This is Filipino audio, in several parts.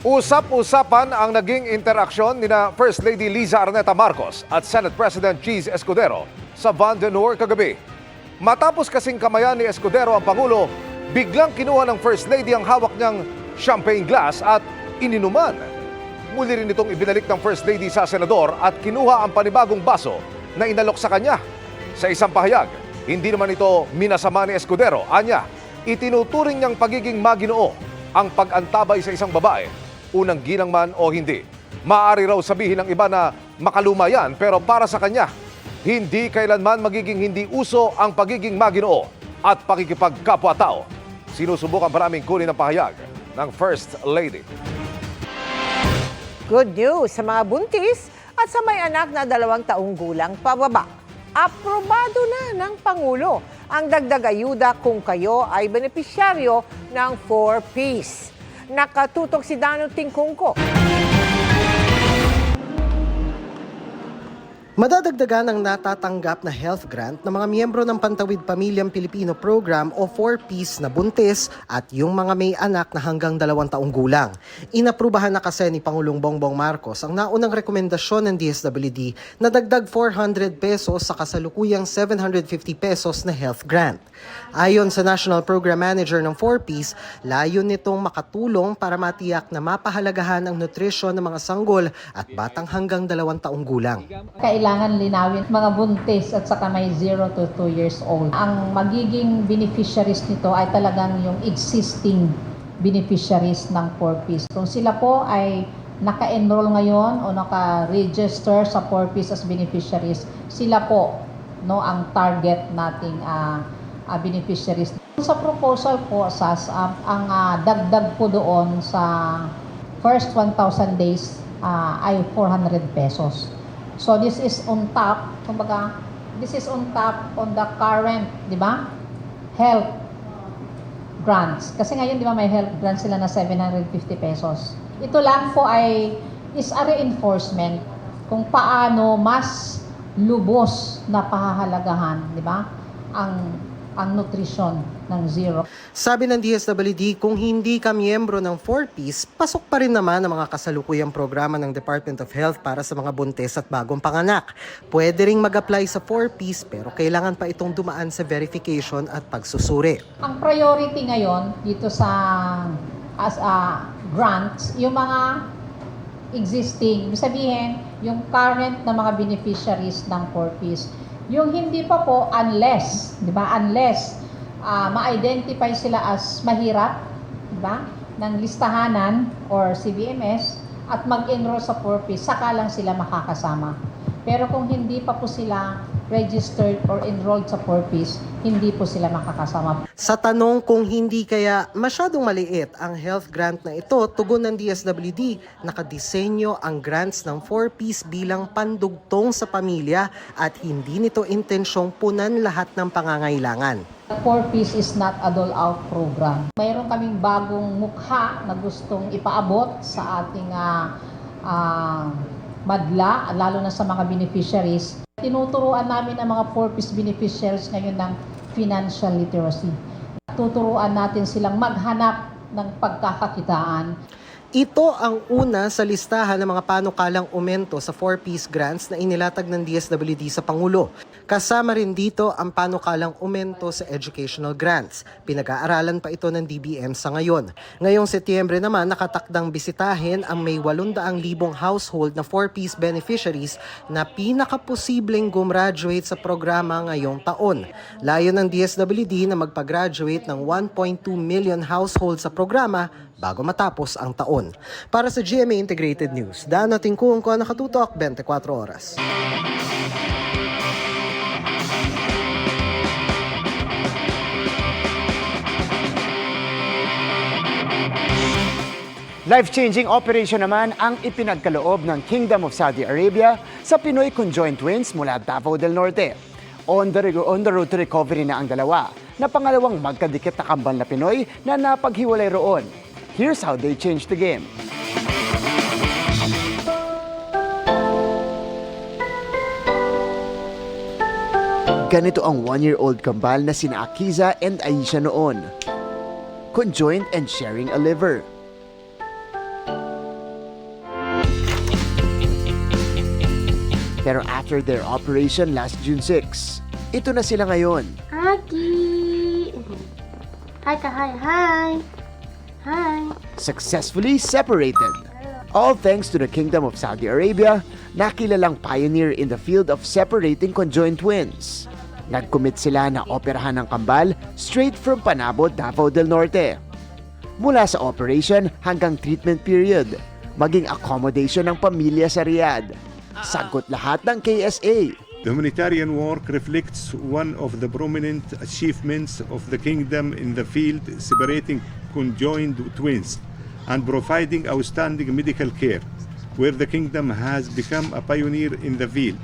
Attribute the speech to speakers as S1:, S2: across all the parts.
S1: Usap-usapan ang naging interaksyon ni First Lady Liza Araneta Marcos at Senate President Cheese Escudero sa Vandenor kagabi. Matapos kasing kamayan ni Escudero ang Pangulo, biglang kinuha ng First Lady ang hawak niyang champagne glass at ininuman. Muli rin itong ibinalik ng First Lady sa Senador at kinuha ang panibagong baso na inalok sa kanya. Sa isang pahayag, hindi naman ito minasama ni Escudero. Anya, itinuturing niyang pagiging maginoo ang pag-antabay sa isang babae, unang ginang man o hindi. Maaari raw sabihin ng iba na makaluma yan, pero para sa kanya, hindi kailanman magiging hindi uso ang pagiging maginoo at pakikipagkapwa-tao. Sinusubukan maraming kunin ang pahayag ng First Lady.
S2: Good news sa mga buntis at sa may anak na 2 taong gulang pababa. Aprobado na ng Pangulo ang dagdag ayuda kung kayo ay benepisyaryo ng 4Ps. Nakatutok si Dano Tingkungko.
S3: Madadagdagan ang natatanggap na health grant ng mga miyembro ng Pantawid Pamilyang Pilipino Program o 4Ps na buntis at yung mga may anak na hanggang 2 taong gulang. Inaprubahan na kasi ni Pangulong Bongbong Marcos ang naunang rekomendasyon ng DSWD na dagdag 400 pesos sa kasalukuyang 750 pesos na health grant. Ayon sa National Program Manager ng 4Ps, layon nitong makatulong para matiyak na mapahalagahan ang nutrisyon ng mga sanggol at batang hanggang 2 taong gulang.
S4: Kailangan linawin mga buntis at saka may 0 to 2 years old. Ang magiging beneficiaries nito ay talagang yung existing beneficiaries ng 4Ps. Kung sila po ay naka-enroll ngayon o naka-register sa 4Ps as beneficiaries, sila po ang target nating beneficiaries. Sa proposal po, ang dagdag po doon sa first 1,000 days ay 400 pesos. So this is on top, kumbaga, this is on top on the current, di ba? Health grants. Kasi ngayon, di ba, may health grants sila na 750 pesos. Ito lang po is a reinforcement kung paano mas lubos na pahahalagahan, di ba? Ang nutrisyon ng zero.
S3: Sabi ng DSWD, kung hindi ka miyembro ng 4Ps, pasok pa rin naman ang mga kasalukuyang programa ng Department of Health para sa mga buntis at bagong panganak. Pwede ring mag-apply sa 4Ps pero kailangan pa itong dumaan sa verification at pagsusuri.
S4: Ang priority ngayon dito sa grants, yung mga existing, sabihin, yung current na mga beneficiaries ng 4Ps. Yung hindi pa po, unless, di ba, ma-identify sila as mahirap, di ba, ng listahanan or CBMS at mag-enroll sa 4Ps, saka lang sila makakasama. Pero kung hindi pa po sila registered or enrolled sa 4Ps, hindi po sila makakasama.
S3: Sa tanong kung hindi kaya masyadong maliit ang health grant na ito, tugon ng DSWD, nakadisenyo ang grants ng 4Ps bilang pandugtong sa pamilya at hindi nito intensyong punan lahat ng pangangailangan.
S4: 4Ps is not a dole-out program. Mayroon kaming bagong mukha na gustong ipaabot sa ating madla, lalo na sa mga beneficiaries. Tinuturuan namin ang mga 4Ps beneficiaries ngayon ng financial literacy. Tuturuan natin silang maghanap ng pagkakakitaan.
S3: Ito ang una sa listahan ng mga panukalang aumento sa 4Ps grants na inilatag ng DSWD sa Pangulo. Kasama rin dito ang panukalang aumento sa educational grants. Pinag-aaralan pa ito ng DBM sa ngayon. Ngayong Setyembre naman, nakatakdang bisitahin ang may 800,000 household na 4Ps beneficiaries na pinakaposibleng gumraduate sa programa ngayong taon. Layon ng DSWD na magpa-graduate ng 1.2 million household sa programa bago matapos ang taon. Para sa GMA Integrated News, Dano Tingkungko, nakatutok 24 oras.
S5: Life-changing operation naman ang ipinagkaloob ng Kingdom of Saudi Arabia sa Pinoy Conjoined Twins mula Davao del Norte. On the road to recovery na ang dalawa, na pangalawang magkadikit na kambal na Pinoy na napaghiwalay roon. Here's how they changed the game. Ganito ang 1-year-old kambal na sina Akiza and Aisha noon. Conjoined and sharing a liver. Pero after their operation last June 6, ito na sila ngayon.
S6: Aki! Hi ka, hi, hi! Hi!
S5: Successfully separated. All thanks to the Kingdom of Saudi Arabia, na kilalang pioneer in the field of separating conjoined twins. Nag-commit sila na operahan ng kambal straight from Panabo, Davao del Norte. Mula sa operation hanggang treatment period, maging accommodation ng pamilya sa Riyadh. Sagot lahat ng KSA.
S7: The humanitarian work reflects one of the prominent achievements of the kingdom in the field separating conjoined twins and providing outstanding medical care, where the kingdom has become a pioneer in the field.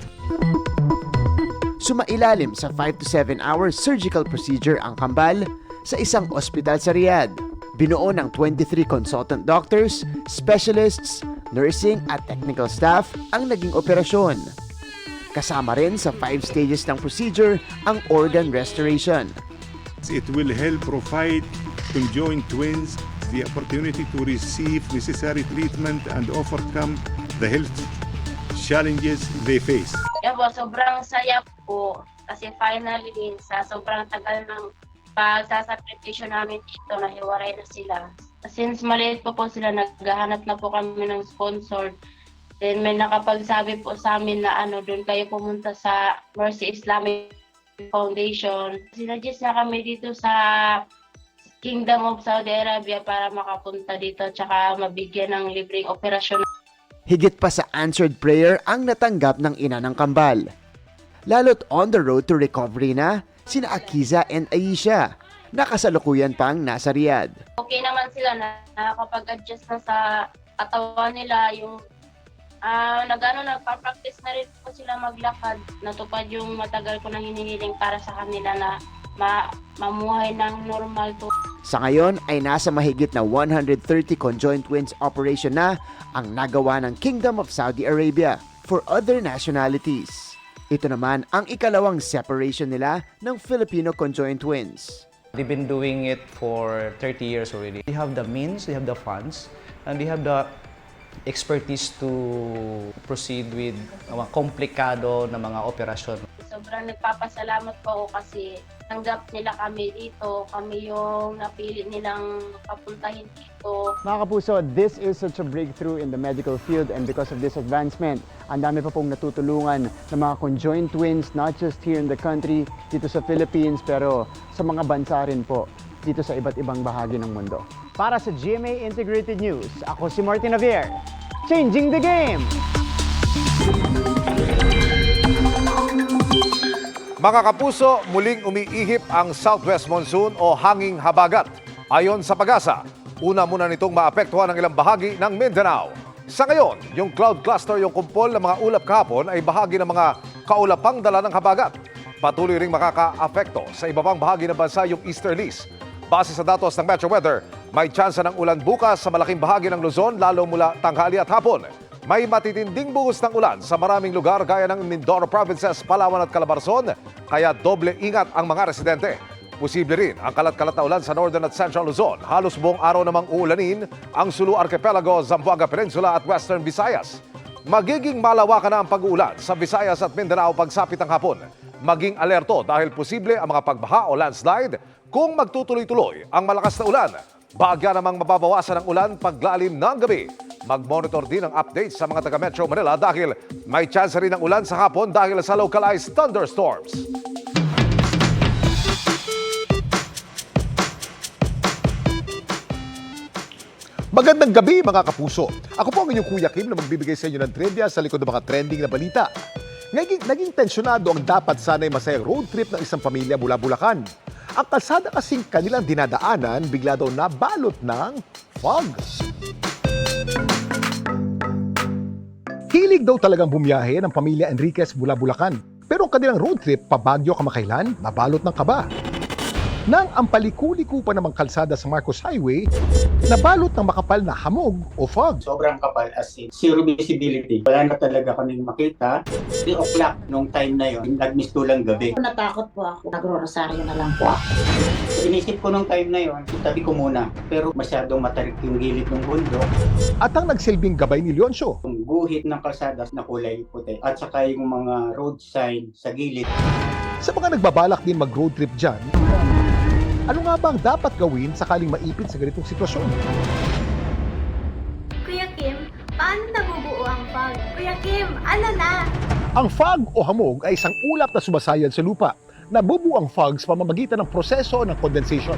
S5: Sumailalim sa 5 to 7 hour surgical procedure ang kambal sa isang ospital sa Riyadh. Binuo ng 23 consultant doctors, specialists, nursing at technical staff ang naging operasyon. Kasama rin sa 5 stages ng procedure ang organ restoration.
S7: It will help provide conjoined twins the opportunity to receive necessary treatment and overcome the health challenges they face.
S6: Yan po, sobrang saya po kasi finally sa sobrang tagal ng pagsasakripisyo namin dito, nahiwalay na sila. Since maliit po sila, naghahanap na po kami ng sponsor. Then may nakapagsabi po sa amin na doon kayo pumunta sa Mercy Islamic Foundation. Sinadjust na kami dito sa Kingdom of Saudi Arabia para makapunta dito at saka mabigyan ng libreng operasyon.
S5: Higit pa sa answered prayer ang natanggap ng ina ng kambal. Lalo't on the road to recovery na sina Akiza and Aisha, nakasalukuyan pang nasa Riyadh.
S6: Okay naman sila na nakakapag-adjust na sa katawan nila, yung nagpa-practice na rin po sila maglakad. Natupad yung matagal ko nang hinihiling para sa kanila na mamuhay ng normal to.
S5: Sa ngayon ay nasa mahigit na 130 conjoined twins operation na ang nagawa ng Kingdom of Saudi Arabia for other nationalities. Ito naman ang ikalawang separation nila ng Filipino conjoined twins.
S8: They've been doing it for 30 years already. They have the means, they have the funds, and they have the expertise to proceed with mga komplikado na mga operasyon.
S6: Sobrang nagpapasalamat po ako kasi tanggap nila kami dito. Kami yung napili nilang papuntahin dito.
S5: Mga kapuso, this is such a breakthrough in the medical field, and because of this advancement, ang dami pa pong natutulungan ng mga conjoined twins, not just here in the country, dito sa Philippines, pero sa mga bansa rin po dito sa iba't ibang bahagi ng mundo. Para sa GMA Integrated News, ako si Martin Javier, changing the game!
S1: Mga kapuso, muling umiihip ang southwest monsoon o hanging habagat. Ayon sa Pag-asa, una muna nitong maapektuhan ang ilang bahagi ng Mindanao. Sa ngayon, yung cloud cluster yung kumpol ng mga ulap kahapon ay bahagi ng mga kaulapang dala ng habagat. Patuloy ring makaka-apekto sa iba pang bahagi ng bansa yung easterlies. Base sa datos ng Metro Weather, may tsansa ng ulan bukas sa malaking bahagi ng Luzon lalo mula tanghali at hapon. May matitinding buhos ng ulan sa maraming lugar gaya ng Mindoro Provinces, Palawan at Calabarzon, kaya doble ingat ang mga residente. Posible rin ang kalat-kalat na ulan sa Northern at Central Luzon. Halos buong araw namang uulanin ang Sulu Archipelago, Zamboanga Peninsula at Western Visayas. Magiging malawakan na ang pag-uulan sa Visayas at Mindanao pagsapit ng hapon. Maging alerto dahil posible ang mga pagbaha o landslide kung magtutuloy-tuloy ang malakas na ulan. Bahagya namang mababawasan ang ulan paglalim ng gabi. Mag-monitor din ang updates sa mga taga-Metro Manila dahil may chance rin ng ulan sa hapon dahil sa localized thunderstorms.
S9: Magandang gabi mga kapuso. Ako po ang inyong Kuya Kim na magbibigay sa inyo ng trivia sa likod ng mga trending na balita. Naging tensyonado ang dapat sana'y masayang road trip ng isang pamilya mula Bulacan. Ang kalsada kasing kanilang dinadaanan bigla daw nabalot ng fog. Hilig daw talagang bumiyahe ng pamilya Enriquez mula Bulacan. Pero ang kanilang road trip pa Baguio kamakailan, nabalot ng kaba. Nang ang paliko-liko pa namang kalsada sa Marcos Highway, nabalot ng makapal na hamog o fog.
S10: Sobrang kapal as in zero visibility. Wala na talaga kaming makita. 3 o'clock nung time na yon, nagmistulang gabi.
S11: Natakot po ako. Nagro-rosaryo na lang po ako.
S10: So, inisip ko nung time na yon, itabi ko muna. Pero masyadong matarik yung gilid ng bundok.
S9: At ang nagsilbing gabay ni Leoncio.
S10: Yung guhit ng kalsada na kulay puti. At saka yung mga road sign sa gilid.
S9: Sa mga nagbabalak din mag-road trip dyan, ano nga ba ang dapat gawin sakaling maipit sa ganitong sitwasyon?
S12: Kuya Kim, paano nabubuo ang fog? Kuya Kim, ano na?
S9: Ang fog o hamog ay isang ulap na sumasayad sa lupa. Nabubuo ang fog sa pamamagitan ng proseso ng condensation.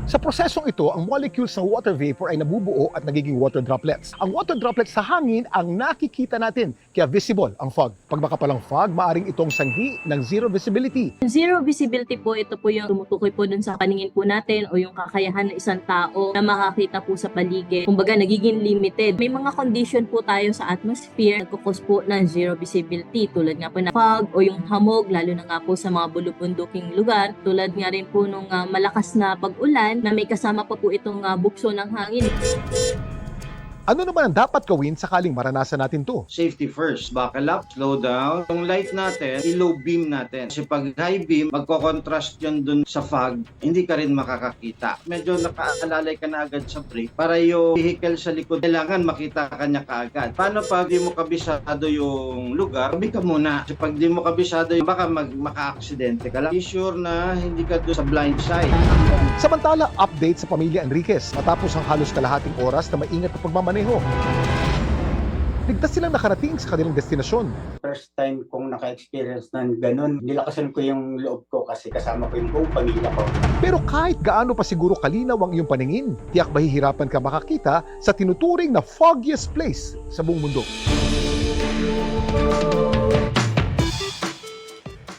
S9: Sa prosesong ito, ang molecules ng water vapor ay nabubuo at nagiging water droplets. Ang water droplets sa hangin ang nakikita natin, kaya visible ang fog. Pag makapalang fog, maaring itong sanhi ng zero visibility.
S12: Zero visibility po, ito po yung tumutukoy po dun sa paningin po natin o yung kakayahan ng isang tao na makakita po sa paligid. Kumbaga, nagiging limited. May mga condition po tayo sa atmosphere, nagkukos po ng zero visibility tulad nga po ng fog o yung hamog, lalo na nga po sa mga bulubunduking lugar. Tulad nga rin po nung malakas na pag-ulan, na may kasama pa po itong bukso ng hangin.
S9: Ano naman ang dapat gawin sakaling maranasan natin to?
S13: Safety first. Buckle up, slow down. Yung light natin, i-low beam natin. Kasi pag high beam, magko-contrast yun dun sa fog, hindi ka rin makakakita. Medyo nakaalalay ka na agad sa brake para yung vehicle sa likod, kailangan makita ka niya kaagad. Paano pag di mo kabisado yung lugar, tabi ka muna. Kasi pag di mo kabisado, baka maka-aksidente ka lang. Be sure na hindi ka doon sa blind side.
S9: Samantala, update sa pamilya Enriquez matapos ang halos kalahating oras na maingat na pagmamaneho. Ligtas silang nakarating sa kanilang destinasyon.
S10: First time kong naka-experience ng ganun. Nilakasan ko yung loob ko kasi kasama ko yung buong pamilya ko.
S9: Pero kahit gaano pa siguro kalinaw ang iyong paningin, tiyak mahihirapan ka makakita sa tinuturing na foggiest place sa buong mundo.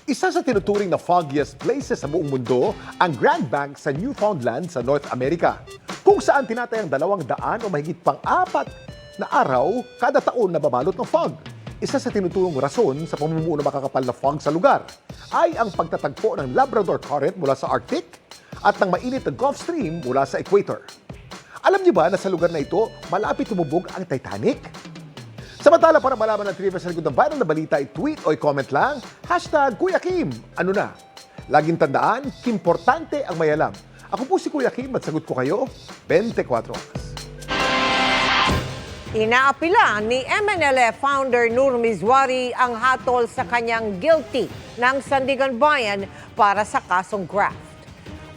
S9: Isa sa tinuturing na foggiest places sa buong mundo ang Grand Bank sa Newfoundland sa North America, kung saan tinatayang 200 o mahigit pang 4 na araw kada taon na babalot ng fog. Isa sa tinuturong rason sa pamumuo ng makakapal na fog sa lugar ay ang pagtatagpo ng Labrador Current mula sa Arctic at ng mainit na Gulf Stream mula sa equator. Alam niyo ba na sa lugar na ito malapit tumubog ang Titanic? Samantala, para malaman ng trivia sa likod ng viral na balita, i-tweet o i-comment lang, #Kuya Kim. Ano na? Laging tandaan, importante ang may alam. Ako po si Kuya Kim at sagot ko kayo 24 oras.
S2: Inaapila ni MNLF founder Nur Mizwari ang hatol sa kanyang guilty ng Sandigan Bayan para sa kasong graft.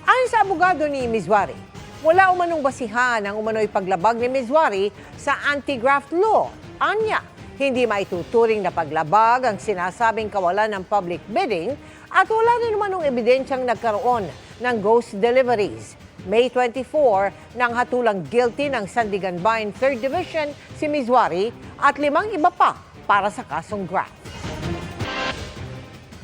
S2: Ayon sa abogado ni Mizwari, wala umanong basihan ang umano'y paglabag ni Mizwari sa anti-graft law. Anya, hindi maituturing na paglabag ang sinasabing kawalan ng public bidding at wala rin umanong ebidensyang nagkaroon ng ghost deliveries. May 24 nang hatulang guilty ng Sandigan Bayan 3rd Division si Mizwari at 5 iba pa para sa kasong graft.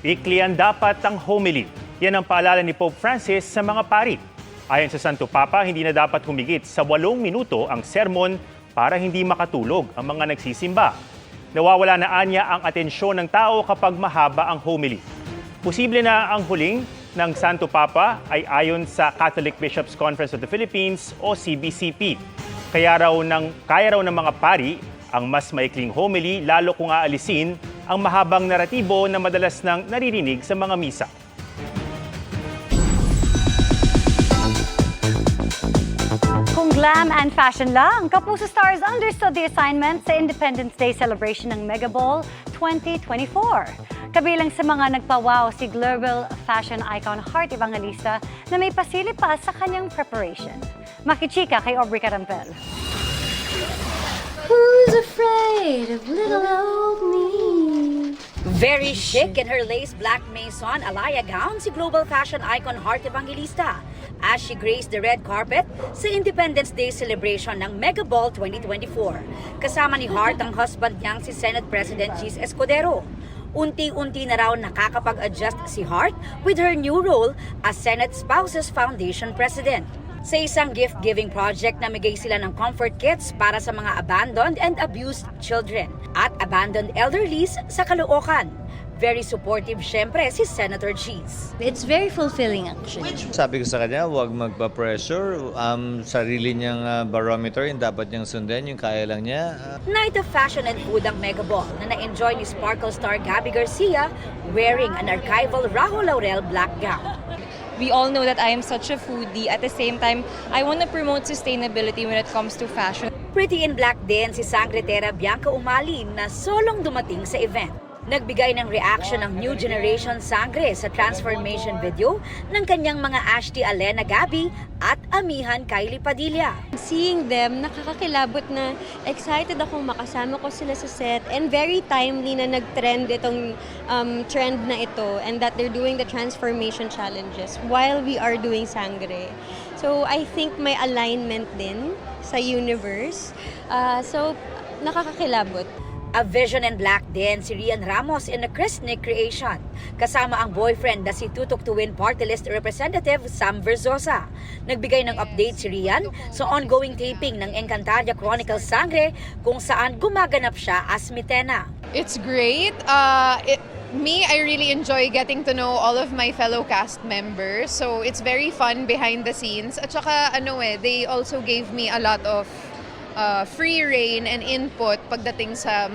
S14: Iklian dapat ang homily. Yan ang paalala ni Pope Francis sa mga pari. Ayon sa Santo Papa, hindi na dapat humigit sa 8 minuto ang sermon para hindi makatulog ang mga nagsisimba. Nawawala na anya ang atensyon ng tao kapag mahaba ang homily. Posible na ang huling ng Santo Papa ay ayon sa Catholic Bishops' Conference of the Philippines o CBCP. Kaya raw ng mga pari ang mas maikling homily lalo kung aalisin ang mahabang naratibo na madalas nang naririnig sa mga misa.
S15: Kung glam and fashion lang, Kapuso Stars understood the assignment sa Independence Day celebration ng Mega Ball 2024. Kabilang sa mga nagpawaw si global fashion icon Heart Evangelista na may pasilip pa sa kanyang preparation. Makichika kay Aubrey Carampel.
S12: Who's afraid of little old me?
S11: Very chic in her lace black maison alaya gown si global fashion icon Heart Evangelista as she graced the red carpet sa Independence Day celebration ng Mega Ball 2024. Kasama ni Heart ang husband niyang si Senate President Cheese Escudero. Unti-unti na raw nakakapag-adjust si Heart with her new role as Senate Spouses Foundation President. Sa isang gift-giving project, namigay sila ng comfort kits para sa mga abandoned and abused children at abandoned elderlies sa Caloocan. Very supportive syempre si Senator Cheese.
S15: It's very fulfilling actually.
S16: Sabi ko sa kanya, huwag magpa-pressure. Sarili niyang barometer, yung dapat niyang sundan, yung kaya lang niya.
S11: Night of Fashion and Food ang Mega Ball na na-enjoy ni Sparkle star Gabby Garcia wearing an archival Rajo Laurel black gown.
S17: We all know that I am such a foodie. At the same time, I want to promote sustainability when it comes to fashion.
S11: Pretty in black din si Sangretera Bianca Umali na solong dumating sa event. Nagbigay ng reaction ng New Generation Sangre sa transformation video ng kanyang mga Ashti Alena Gabi at Amihan Kylie Padilla.
S17: Seeing them, nakakakilabot na excited akong makasama ko sila sa set and very timely na nag-trend itong trend na ito and that they're doing the transformation challenges while we are doing Sangre. So I think may alignment din sa universe. So nakakakilabot.
S11: A vision in black din si Rian Ramos in a Christnick creation. Kasama ang boyfriend na si Tutok Tuwin Party List Representative Sam Verzosa. Nagbigay ng update si Rian sa ongoing taping ng Encantadia Chronicles Sangre kung saan gumaganap siya as Mitena.
S18: It's great. I really enjoy getting to know all of my fellow cast members. So it's very fun behind the scenes. At saka they also gave me a lot of free reign and input pagdating sa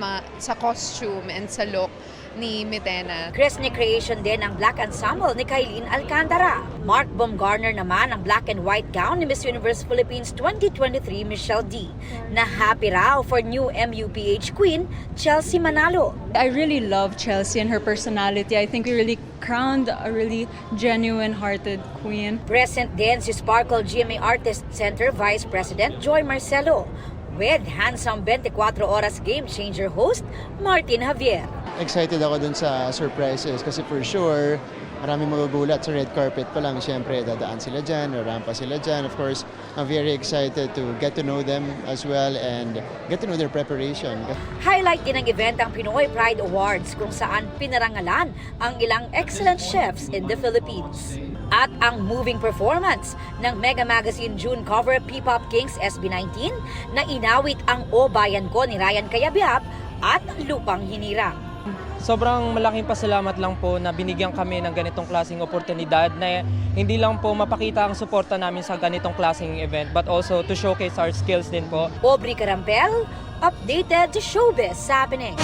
S18: costume and sa look ni Mitena.
S11: Christnick creation din ang black ensemble ni Kailin Alcantara. Mark Baumgartner naman ang black and white gown ni Miss Universe Philippines 2023 Michelle D. Na happy raw for new MUPH queen Chelsea Manalo.
S17: I really love Chelsea and her personality. I think we really crowned a really genuine-hearted queen.
S11: Present din si Sparkle GMA Artist Center Vice President Joy Marcelo with handsome 24 oras game changer host Martin Javier.
S19: Excited ako dun sa surprises kasi for sure maraming magugulat sa red carpet pa lang. Siyempre, dadaan sila dyan, rampa sila dyan. Of course, I'm very excited to get to know them as well and get to know their preparation.
S11: Highlight din ng event ang Pinoy Pride Awards kung saan pinarangalan ang ilang excellent chefs in the Philippines. At ang moving performance ng Mega Magazine June cover P-Pop Kings SB19 na inawit ang O Bayan Ko ni Ryan Cayabyab at Lupang Hinirang.
S20: Sobrang malaking pasalamat lang po na binigyan kami ng ganitong klaseng oportunidad na hindi lang po mapakita ang suporta namin sa ganitong klaseng event but also to showcase our skills din po.
S11: Aubrey Carampel, updated to showbiz happening.